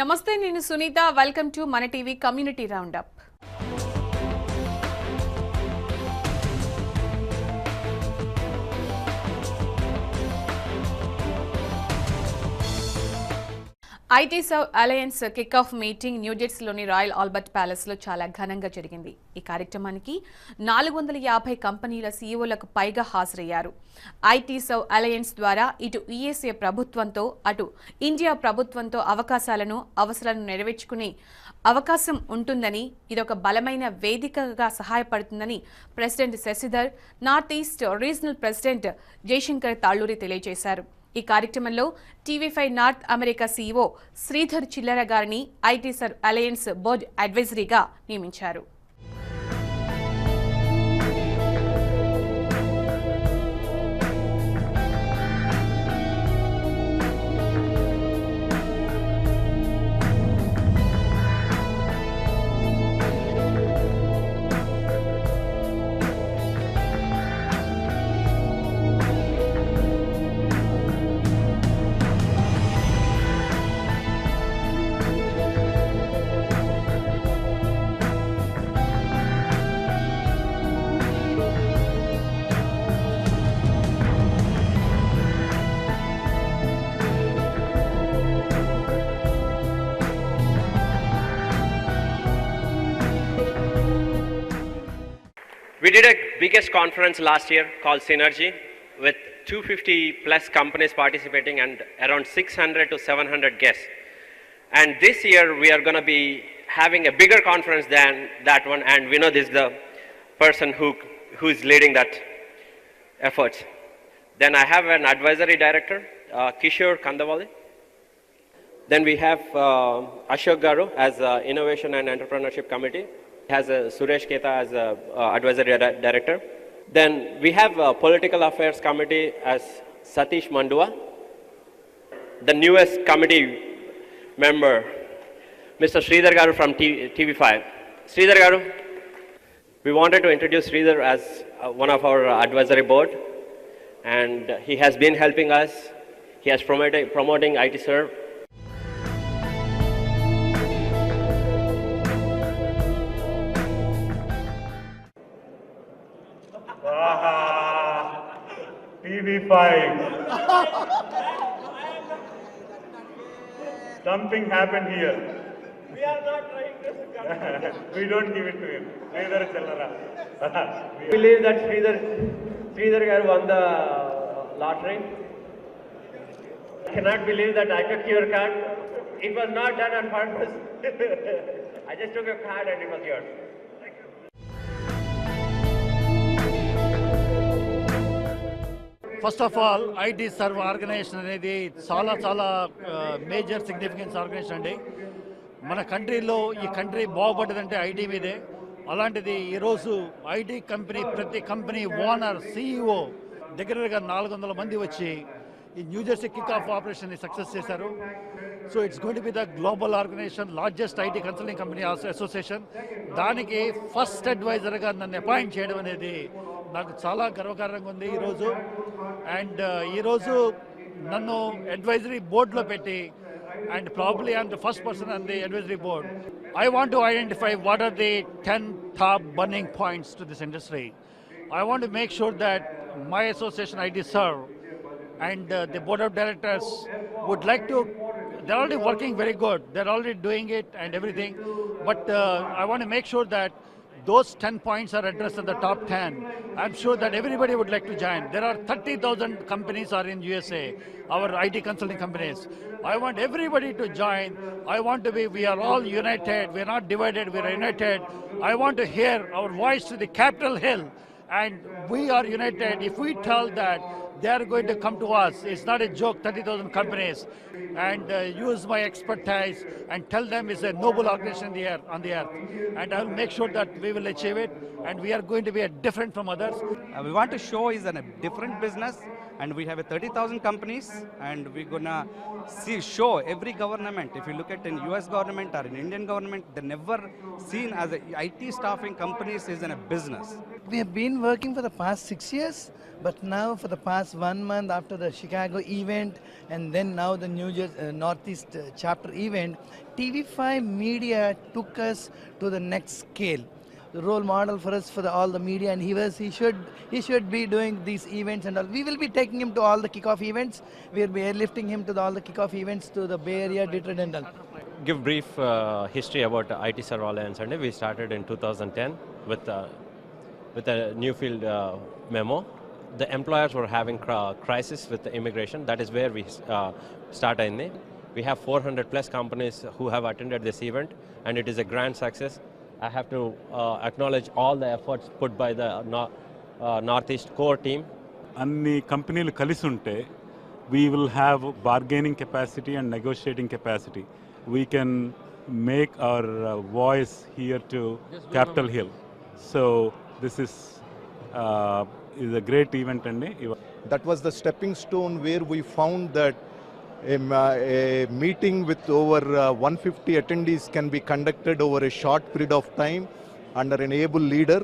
నమస్తే, నేను Sunitha. Welcome to మన TV community roundup. IT serve alliance kick off meeting న్యూజెర్సీలోని రాయల్ ఆల్బర్ట్ ప్యాలెస్ లో చాలా ఘనంగా జరిగింది. ఈ కార్యక్రమానికి 450 కంపెనీల సీఈఓలకు పైగా హాజరయ్యారు. ఐటీ సర్వ్ అలయన్స్ ద్వారా ఇటు యుఎస్ఏ ప్రభుత్వంతో అటు ఇండియా ప్రభుత్వంతో అవసరాలను నెరవేర్చుకునే అవకాశం ఉంటుందని, ఇదొక బలమైన వేదికగా సహాయపడుతుందని president Shashidhar, north east regional president Jayashankar Talluri తెలియజేశారు. ఈ కార్యక్రమంలో TV five north America CEO Sridhar Chillara గారిని ఐటీ సర్వ్ అలయన్స్ బోర్డు అడ్వైజరీగా నియమించారు. We did a biggest conference last year called Synergy with 250 plus companies participating and around 600 to 700 guests. And this year we are going to be having a bigger conference than that one, and we know this is the person who is leading that efforts. Then I have an advisory director, Kishore Kandavali. Then we have Ashok Garu as Innovation and Entrepreneurship Committee. Has Suresh Keta as advisory director. Then we have a political affairs committee as Satish Mandua. The newest committee member, Mr. Sridhar Garu from TV5. Sridhar Garu, we wanted to introduce Sridhar as one of our advisory board, and he has been helping us. He has promoting IT Serve. TV5. Something happened here. We are not trying to We don't give it to him. Neither Challara. We believe that Sridhar Garu won the lottery. I cannot believe that I took your card. It was not done on purpose. I just took your card and it was yours. First of all IT serve organisation అనేది చాలా major significance organisation అండి. మన కంట్రీలో ఈ country బాగుపడ్డదంటే IT మీదే. అలాంటిది ఈరోజు IT company ప్రతి కంపెనీ ఓనర్ సిఇఓ దగ్గరగా 400 మంది వచ్చి ఈ న్యూజెర్సీ కిక్ ఆఫ్ ఆపరేషన్ని సక్సెస్ చేశారు. So it's going to be the global organisation, largest IT consulting company association. దానికి ఫస్ట్ అడ్వైజర్గా నన్ను అపాయింట్ చేయడం అనేది నాకు చాలా గర్వకారణంగా ఉంది ఈరోజు. అండ్ ఈరోజు నన్ను అడ్వైజరీ బోర్డులో పెట్టి, and probably I'm the first person on the advisory board. I want to identify what are the 10 top burning points to this industry. I want to make sure that my association IT Serve and the board of directors would like to, they're already working very good, they're already doing it and everything, but I want to make sure that those 10 points are addressed in the top 10. I'm sure that everybody would like to join. There are 30,000 companies are in USA, our IT consulting companies. I want everybody to join. I want to be, we are all united. We are not divided, we are united. I want to hear our voice to the Capitol Hill, and we are united. If we tell that they are going to come to us, it's not a joke, 30,000 companies, and use my expertise and tell them it's a noble organization on the earth. And I will make sure that we will achieve it, and we are going to be different from others. We want to show is a different business and we have a 30,000 companies, and we're gonna show every government. If you look at in US government or in Indian government, they never seen as a IT staffing companies is in a business. We have been working for the past 6 years, but now for the past 1 month after the Chicago event and then now the New Jersey Northeast chapter event, TV5 Media took us to the next scale. The role model for us for all the media, and he should be doing these events and all. We will be taking him to all the kickoff events. We will be airlifting him to all the kickoff events to the Bay Area, Detroit and all. Give brief history about IT Serve Alliance. And we started in 2010 with a Newfield memo. The employers were having crisis with the immigration. That is where we started. We have 400 plus companies who have attended this event, and it is a grand success. I have to acknowledge all the efforts put by the Northeast core team. అన్ని కంపెనీలు కలిసి ఉంటే we will have bargaining capacity and negotiating capacity. We can make our voice here to Capitol Hill. So this is a great event. That was the stepping stone where we found that a meeting with over 150 attendees can be conducted over a short period of time under an able leader,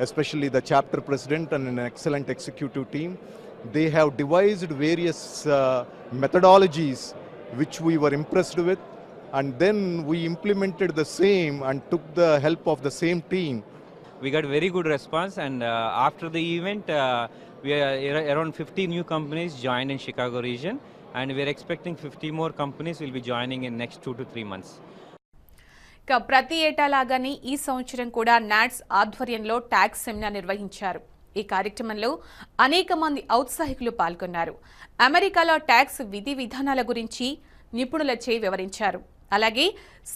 especially the chapter president and an excellent executive team. They have devised various methodologies which we were impressed with, and then we implemented the same and took the help of the same team. We got very good response, and after the event, we are around 50 new companies joined in Chicago region, and we are expecting 50 more companies will be joining in next 2 to 3 months. ప్రతి ఏటా లాగానే ఈ సంవత్సరం కూడా NATS ఆధ్వర్యంలో tax seminar నిర్వహించారు. ఈ కార్యక్రమంలో అనేక మంది ఔత్సాహికులు పాల్గొన్నారు. అమెరికాలో ట్యాక్స్ విధి విధానాల గురించి నిపుణులచే వివరించారు. అలాగే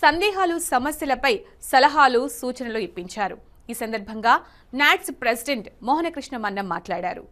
సందేహాలు, సమస్యలపై సలహాలు, సూచనలు ఇప్పించారు. ఈ సందర్భంగా నాట్స్ ప్రెసిడెంట్ మోహనకృష్ణ మన్నం మాట్లాడారు.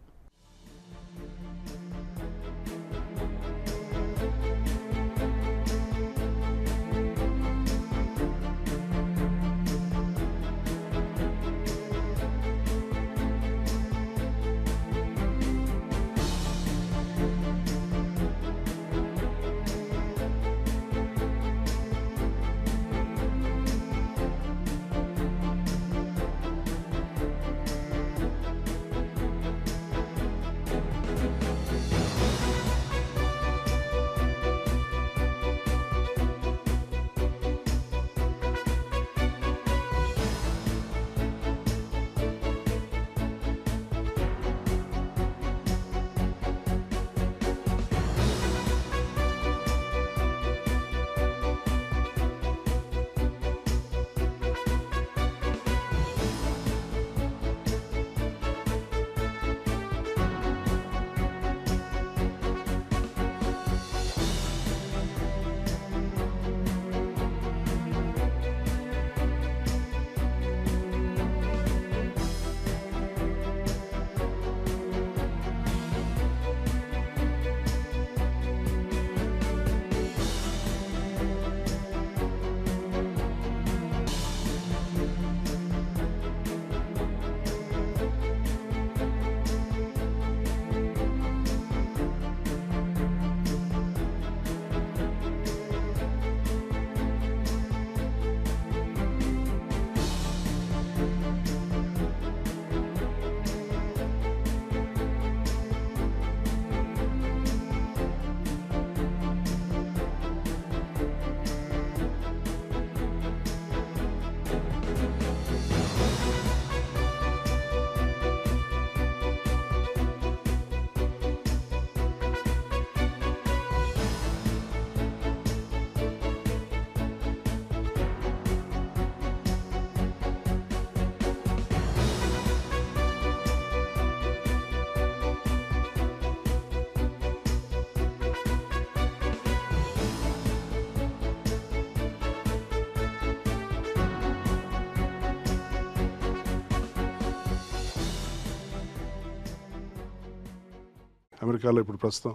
అమెరికాలో ఇప్పుడు ప్రస్తుతం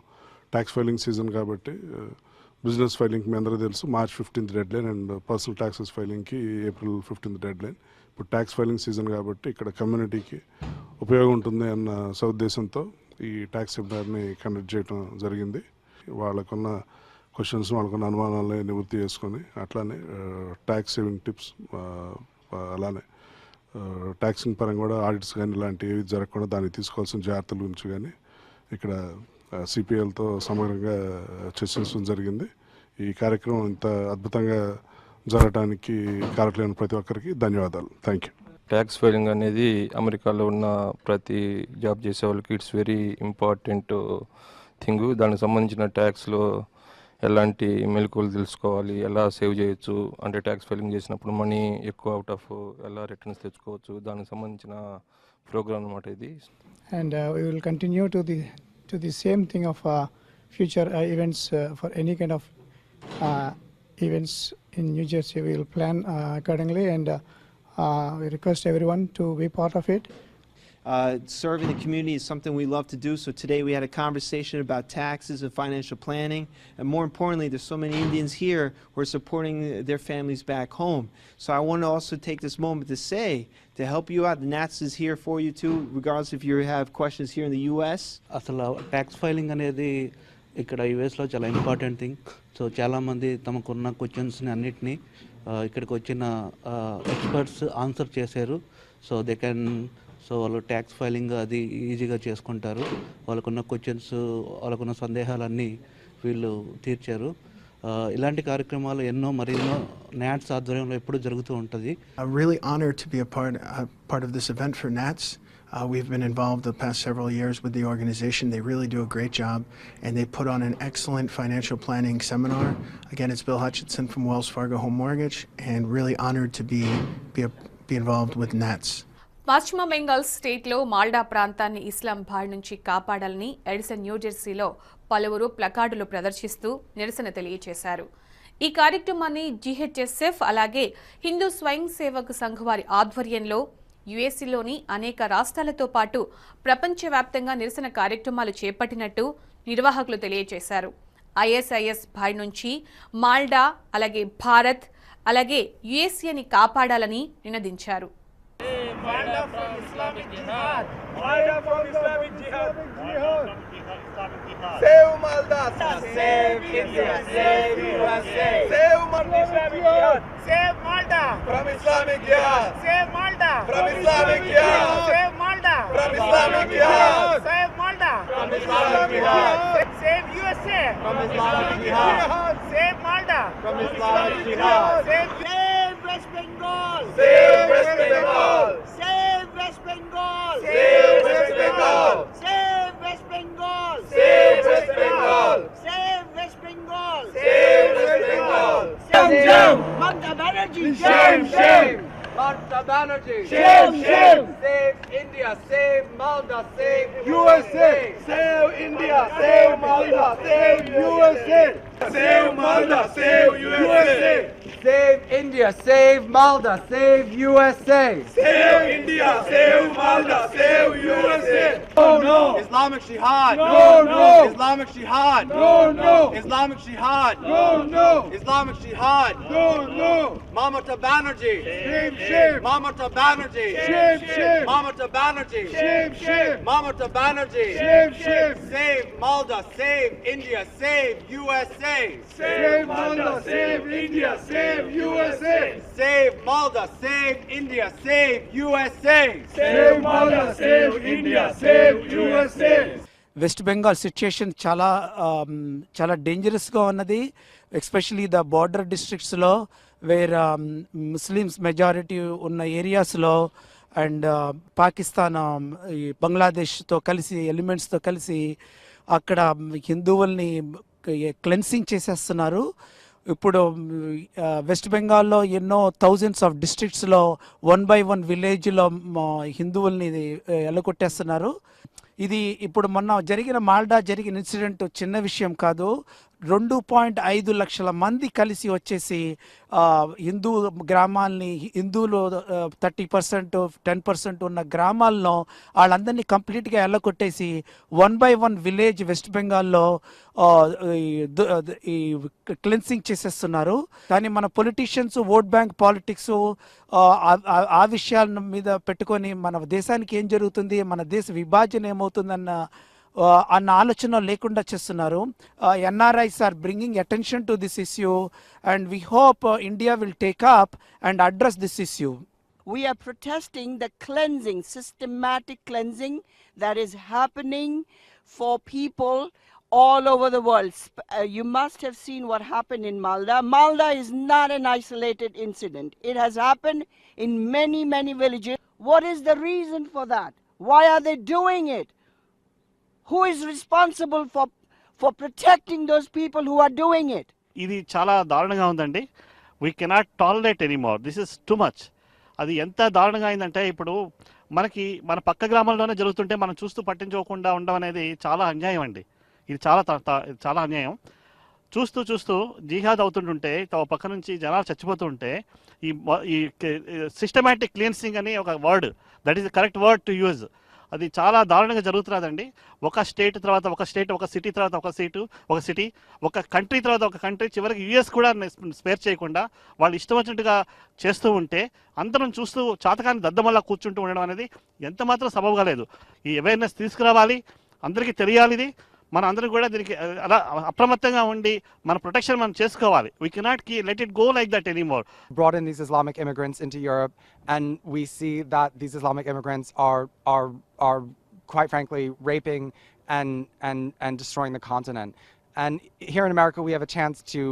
ట్యాక్స్ ఫైలింగ్ సీజన్ కాబట్టి బిజినెస్ ఫైలింగ్కి మీ అందరూ తెలుసు March 15th deadline and personal taxes ఫైలింగ్కి ఏప్రిల్ 15th డెడ్ లైన్. ఇప్పుడు ట్యాక్స్ ఫైలింగ్ సీజన్ కాబట్టి ఇక్కడ కమ్యూనిటీకి ఉపయోగం ఉంటుంది అన్న సదుద్దేశంతో ఈ ట్యాక్స్ సెమినార్ని కండక్ట్ చేయడం జరిగింది. వాళ్ళకున్న క్వశ్చన్స్, వాళ్ళకున్న అనుమానాలని నివృత్తి చేసుకొని అట్లానే ట్యాక్స్ సేవింగ్ టిప్స్, అలానే ట్యాక్సింగ్ పరంగా కూడా ఆడిట్స్ కానీ ఇలాంటివి ఏవి జరగకుండా దానికి తీసుకోవాల్సిన జాగ్రత్తల గురించి కానీ ఇక్కడ సిపిఎల్తో సమగ్రంగా చర్చించడం జరిగింది. ఈ కార్యక్రమం ఇంత అద్భుతంగా జరగడానికి కారకులైన ప్రతి ఒక్కరికి ధన్యవాదాలు. Thank you. ట్యాక్స్ ఫైలింగ్ అనేది అమెరికాలో ఉన్న ప్రతి జాబ్ చేసే వాళ్ళకి ఇట్స్ వెరీ ఇంపార్టెంట్ థింగ్. దానికి సంబంధించిన ట్యాక్స్లో ఎలాంటి మెలకువలు తెలుసుకోవాలి, ఎలా సేవ్ చేయొచ్చు, అంటే ట్యాక్స్ ఫైలింగ్ చేసినప్పుడు మనీ ఎక్కువ అవుట్ ఆఫ్ ఎలా రిటర్న్స్ తెచ్చుకోవచ్చు, దానికి సంబంధించిన ప్రోగ్రామ్ అన్నమాట ఇది. And we will continue to the same thing of future events for any kind of events in New Jersey. We will plan accordingly, and we request everyone to be part of it. Serving the community is something we love to do, so today we had a conversation about taxes and financial planning, and more importantly, there's so many Indians here who are supporting their families back home. So I want to also take this moment to say, to help you out, the NATS is here for you too, regardless if you have questions here in the US. అసలు tax filing అనేది ఇక్కడ యుఎస్లో చాలా important thing. So చాలామంది తమకున్న క్వశ్చన్స్ని అన్నిటినీ ఇక్కడికి వచ్చిన ఎక్స్పర్ట్స్ ఆన్సర్ చేశారు. సో వాళ్ళు ట్యాక్స్ ఫైలింగ్ అది ఈజీగా చేసుకుంటారు. వాళ్ళకున్న క్వశ్చన్స్, వాళ్ళకున్న సందేహాలన్నీ వీళ్ళు తీర్చారు. ఇలాంటి కార్యక్రమాలు మరెన్నో నాట్స్ ఆధ్వర్యంలో ఎప్పుడూ జరుగుతూ ఉంటుంది. I'm really honored to be a part of this event for NATS. We've been involved the past several years with the organization. They really do a great job, and they put on an excellent financial planning seminar. Again, it's Bill Hutchinson from Wells Fargo Home Mortgage, and really honored to be involved with NATS. పశ్చిమ బెంగాల్ స్టేట్లో మాల్డా ప్రాంతాన్ని ఇస్లాం బారి నుంచి కాపాడాలని Edison న్యూజెర్సీలో పలువురు ప్లకార్డులు ప్రదర్శిస్తూ నిరసన తెలియజేశారు. ఈ కార్యక్రమాన్ని జిహెచ్ఎస్ఎఫ్ అలాగే హిందూ స్వయం సేవక్ సంఘ్ వారి ఆధ్వర్యంలో యుఎస్లోని అనేక రాష్ట్రాలతో పాటు ప్రపంచవ్యాప్తంగా నిరసన కార్యక్రమాలు చేపట్టినట్టు నిర్వాహకులు తెలియజేశారు. ఐఎస్ఐఎస్ బారి నుంచి మాల్డా అలాగే భారత్ అలాగే యుఎస్ఏని కాపాడాలని నినదించారు. Malda from Islamic Jihad. Malda from Islamic Jihad. Save Malda. Save India. Save USA. Save Malda. Islamic Jihad. Save Malda from Islamic Jihad. Save Malda from Islamic Jihad. Save Malda from Islamic Jihad. Save Malda from Islamic Jihad. Save USA from Islamic Jihad. Save Malda from Islamic Jihad. Save West Bengal. Save West Bengal. Save West Bengal. Save West Bengal. Save West Bengal. Save West Bengal. Save West Bengal. Save West Bengal. Shame. Mamata Banerjee. Shame. Mamata Banerjee. Shame. Save India. Save Malda. Save USA. Save India. Save Malda. Save USA. Save Malda. Save USA. Save India, save Malda, save USA. Save India, save Malda, save USA. No. Islamic Jihad. No. Islamic Jihad. No. Islamic Jihad. No. Islamic Jihad. No. Mamata Banerjee. Shame. Mamata Banerjee. Shame. Mamata Banerjee. Shame. Mamata Banerjee. Shame. Save Malda, save India, save USA. Save Malda, save India, save USA. Save Malda, save India, save USA. Save Malda, save India, save USA. West Bengal situation చాలా డేంజరస్గా ఉన్నది. Especially the border డిస్ట్రిక్ట్స్లో where Muslims majority ఉన్న ఏరియాస్లో and Pakistan బంగ్లాదేశ్తో కలిసి ఎలిమెంట్స్తో కలిసి అక్కడ హిందువుల్ని క్లెన్సింగ్ చేసేస్తున్నారు. ఇప్పుడు వెస్ట్ బెంగాల్లో ఎన్నో థౌజండ్స్ ఆఫ్ డిస్ట్రిక్ట్స్లో 1 by 1 విలేజ్లో హిందువుల్ని ఎలగొట్టేస్తున్నారు. ఇది ఇప్పుడు మొన్న జరిగిన ఇన్సిడెంట్ చిన్న విషయం కాదు. 2.5 లక్షల మంది కలిసి వచ్చేసి హిందూ గ్రామాల్ని, హిందువులు 30% 10% ఉన్న గ్రామాల్లో వాళ్ళందరినీ కంప్లీట్గా ఎల్లకొట్టేసి 1 by 1 విలేజ్ వెస్ట్ బెంగాల్లో ఈ క్లెన్సింగ్ చేసేస్తున్నారు. కానీ మన పొలిటీషియన్స్ ఓట్ బ్యాంక్ పాలిటిక్స్ ఆ విషయాల మీద పెట్టుకొని మన దేశానికి ఏం జరుగుతుంది, మన దేశ విభజన ఏమవుతుందన్న అన్న ఆలోచన లేకుండా చేస్తున్నారు. NRIs are bringing attention to this issue and we hope India will take up and address this issue. We are protesting the cleansing, systematic cleansing that is happening for people all over the world. You must have seen what happened in Malda. Malda is not an isolated incident. It has happened in many, many villages. What is the reason for that? Why are they doing it? Who is responsible for protecting those people who are doing it? ఇది చాలా దారుణంగా ఉందండి. We cannot tolerate anymore. This is too much. అది ఎంత దారుణంగా అయిందంటే ఇప్పుడు మనకి మన పక్క గ్రామంలోనే జరుగుతుంటే మనం చూస్తూ పట్టించుకోకుండా ఉండడం అనేది చాలా అన్యాయం అండి. ఇది చాలా అన్యాయం. చూస్తూ జిహాద్ అవుతుంటుంటే పక్క నుంచి జనాలు చచ్చిపోతుంటే ఈ సిస్టమాటిక్ క్లీన్సింగ్ అని ఒక word, that is the correct word to use. అది చాలా దారుణంగా జరుగుతున్నదండి. ఒక స్టేట్ తర్వాత ఒక స్టేట్, ఒక సిటీ తర్వాత ఒక సిటీ, ఒక కంట్రీ తర్వాత ఒక కంట్రీ, చివరికి యూఎస్ కూడా స్పేర్ చేయకుండా వాళ్ళు ఇష్టం వచ్చినట్టుగా చేస్తూ ఉంటే అందరం చూస్తూ చాతకాన్ని దద్దమల్లా కూర్చుంటూ ఉండడం అనేది ఎంత మాత్రం సబబుగా లేదు. ఈ అవేర్నెస్ తీసుకురావాలి, అందరికీ తెలియాలి. ఇది మన అందరం కూడా దీనికి అలా అప్రమత్తంగా ఉండి మన ప్రొటెక్షన్ మనం చేసుకోవాలి. We cannot let it go like that anymore. Brought in these Islamic immigrants into Europe, and we see that these Islamic immigrants are quite frankly raping and destroying the continent. And here in America, we have a chance to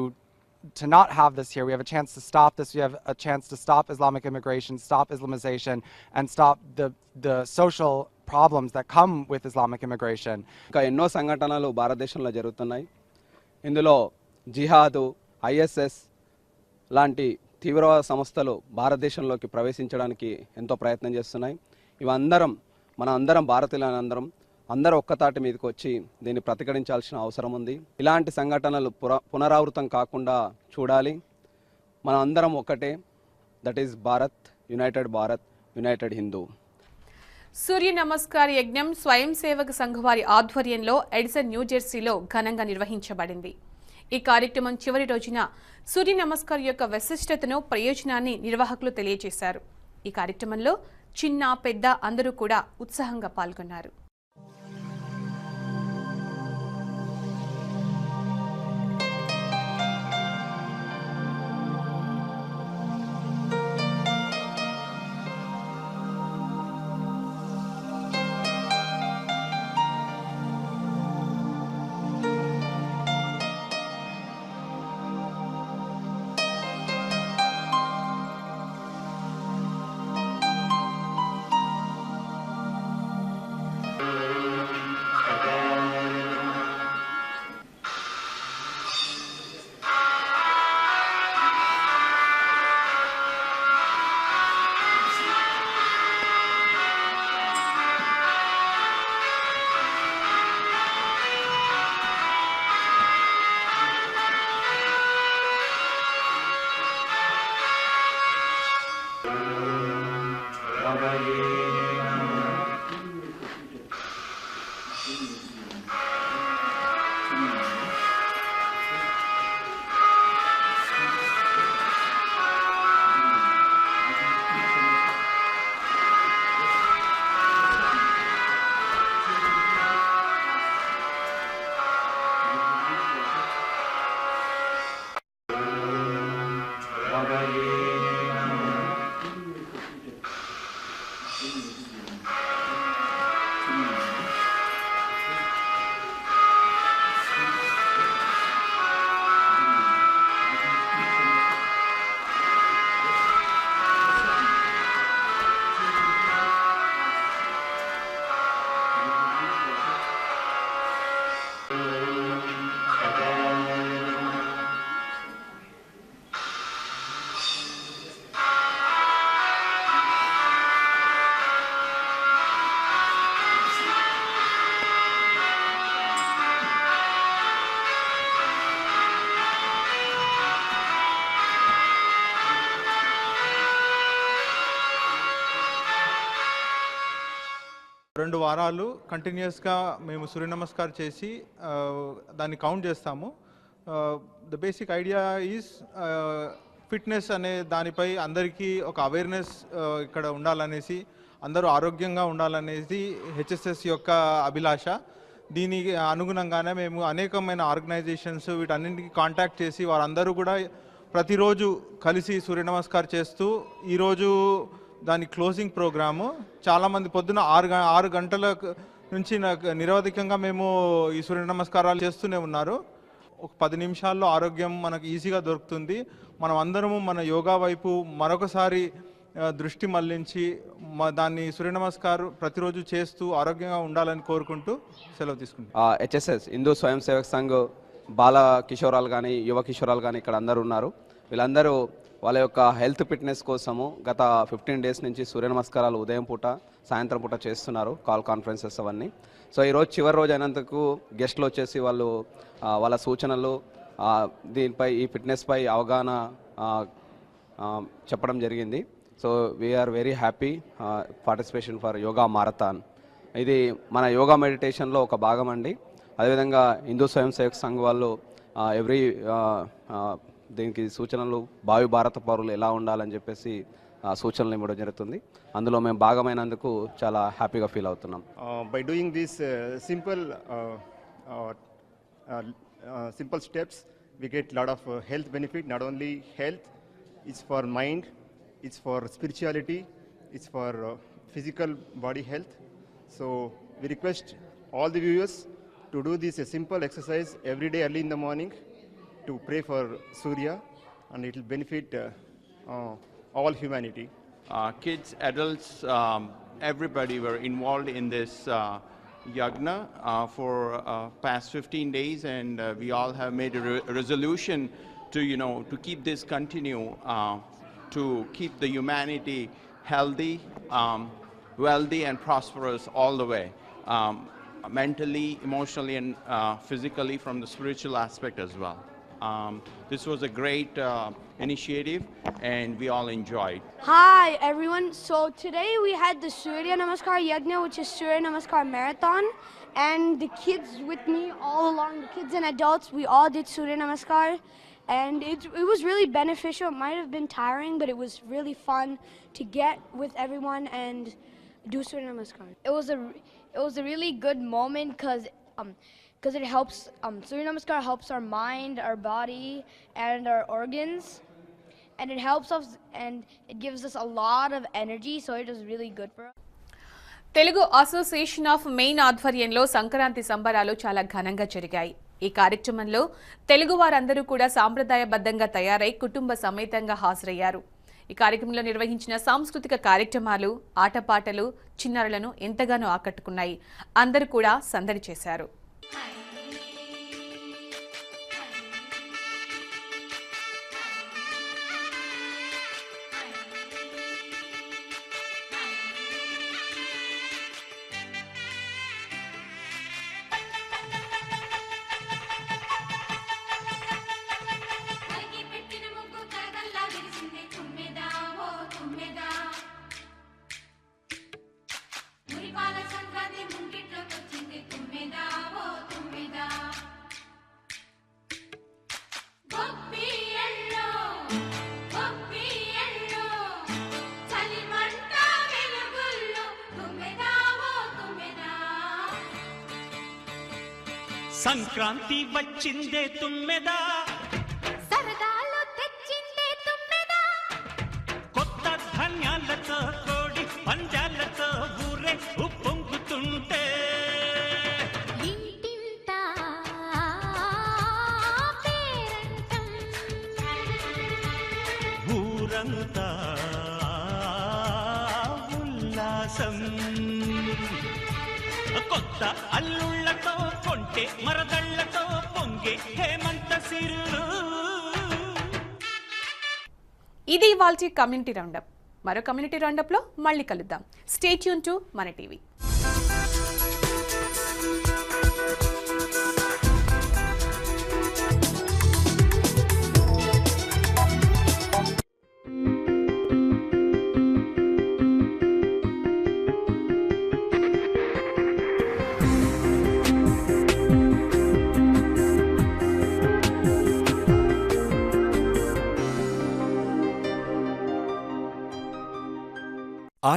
not have this here. We have a chance to stop this. We have a chance to stop Islamic immigration, stop Islamization, and stop the social problems that come with Islamic immigration. ఇంకా ఎన్నో సంఘటనలు భారతదేశంలో జరుగుతున్నాయి. ఇందులో జిహాదు, ISS లాంటి తీవ్రవాద సంస్థలు భారతదేశంలోకి ప్రవేశించడానికి ఎంతో ప్రయత్నం చేస్తున్నాయి. మన అందరం భారతీయులందరం అందరూ ఒక్కతాటి మీదకి వచ్చి దీన్ని ప్రతిఘటించాల్సిన అవసరం ఉంది. ఇలాంటి సంఘటనలు పునరావృతం కాకుండా చూడాలి. మనం అందరం ఒకటే, that is Bharat, united Hindu. సూర్య నమస్కార యజ్ఞం స్వయం సేవక సంఘ వారి ఆధ్వర్యంలో ఎడిసన్ న్యూజెర్సీలో ఘనంగా నిర్వహించబడింది. ఈ కార్యక్రమం చివరి రోజున సూర్య నమస్కార్ యొక్క విశిష్టతను, ప్రయోజనాన్ని నిర్వాహకులు తెలియజేశారు. ఈ కార్యక్రమంలో చిన్న పెద్ద అందరూ కూడా ఉత్సాహంగా పాల్గొన్నారు. రెండు వారాలు కంటిన్యూస్గా మేము సూర్య నమస్కారం చేసి దాన్ని కౌంట్ చేస్తాము. The basic idea is fitness అనే దానిపై అందరికీ ఒక అవేర్నెస్ ఇక్కడ ఉండాలనేసి, అందరూ ఆరోగ్యంగా ఉండాలనేది హెచ్ఎస్ఎస్ యొక్క అభిలాష. దీనికి అనుగుణంగానే మేము అనేకమైన ఆర్గనైజేషన్స్ వీటన్నింటికి కాంటాక్ట్ చేసి వారందరూ కూడా ప్రతిరోజు కలిసి సూర్య నమస్కారం చేస్తూ ఈరోజు దాని క్లోజింగ్ ప్రోగ్రాము చాలామంది పొద్దున 6 గంటల నుంచి నిరవధికంగా మేము ఈ సూర్య నమస్కారాలు చేస్తూనే ఉన్నారు. ఒక 10 నిమిషాల్లో ఆరోగ్యం మనకు ఈజీగా దొరుకుతుంది. మనం అందరము మన యోగా వైపు మరొకసారి దృష్టి మళ్లించి దాన్ని సూర్య నమస్కారం ప్రతిరోజు చేస్తూ ఆరోగ్యంగా ఉండాలని కోరుకుంటూ సెలవు తీసుకుంటాం. HSS హిందూ స్వయం సేవక్ సంఘ్ బాల కిషోరాలు కానీ యువ కిషోరాలు కానీ ఇక్కడ అందరూ ఉన్నారు. వీళ్ళందరూ వాళ్ళ యొక్క హెల్త్ ఫిట్నెస్ కోసము గత 15 డేస్ నుంచి సూర్య నమస్కారాలు ఉదయం పూట సాయంత్రం పూట చేస్తున్నారు, కాల్ కాన్ఫరెన్సెస్ అవన్నీ. సో ఈరోజు చివరి రోజు అయినందుకు గెస్ట్లు వచ్చేసి వాళ్ళు వాళ్ళ సూచనలు దీనిపై ఈ ఫిట్నెస్పై అవగాహన చెప్పడం జరిగింది. So we are very happy participation for yoga marathon. ఇది మన యోగా మెడిటేషన్లో ఒక భాగం అండి. అదేవిధంగా హిందూ స్వయం సేవక్ సంఘ్ వాళ్ళు ఎవ్రీ దీనికి సూచనలు భావి భారత పౌరులు ఎలా ఉండాలని చెప్పేసి సూచనలు ఇవ్వడం జరుగుతుంది. అందులో మేము భాగమైనందుకు చాలా హ్యాపీగా ఫీల్ అవుతున్నాం. By doing these simple steps, we get a lot of health benefit. Not only health, it's for mind, it's for spirituality, it's for physical body health. So we request all the viewers to do this simple exercise every day early in the morning to pray for Surya, and it will benefit all humanity. Kids, adults, everybody were involved in this yagna for past 15 days, and we all have made a resolution to to keep this continue, to keep the humanity healthy, wealthy and prosperous all the way, mentally, emotionally and physically, from the spiritual aspect as well. This was a great initiative and we all enjoyed. Hi everyone, so today we had the Surya Namaskar Yagna, which is Surya Namaskar Marathon, and the kids with me all along, the kids and adults, we all did Surya Namaskar, and it was really beneficial. It might have been tiring, but it was really fun to get with everyone and do Surya Namaskar. It was a really good moment because it helps, Surya Namaskar helps our mind, our body, and our organs, and it helps us and it gives us a lot of energy, so it is really good for us. Telugu association of main ఆధ్వర్యంలో సంక్రాంతి సంబరాలు చాలా ఘనంగా జరిగాయి. ఈ కార్యక్రమంలో తెలుగు వారందరూ కూడా సాంప్రదాయబద్ధంగా తయారై కుటుంబ సమేతంగా హాజరయ్యారు. ఈ కార్యక్రమంలో నిర్వహించిన సాంస్కృతిక కార్యక్రమాలు, ఆటపాటలు చిన్నారులను ఎంతగానో ఆకట్టుకున్నాయి. అందరూ కూడా సందడి చేశారు. సంక్రాంతి వచ్చిందే తుమ్మెదా, సరదాలు తెచ్చిందే తుమ్మెదా, కొత్త ధాన్యాలతో కోడి పంజాలతో ఊరే ఉప్పొంగుతుంటే, ఇంటింటా పేరంటం, ఊరంతా ఉల్లాసం, కొత్త అల్లుళ్ళతో కొంటే మరదళ్లతో పొంగే హేమంత సిరులు. ఇది ఇవాల్టి కమ్యూనిటీ రౌండప్. మరో కమ్యూనిటీ రౌండప్ లో మళ్ళీ కలుద్దాం. స్టే ట్యూన్ టు మన TV.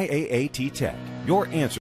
IAAT Tech, your answer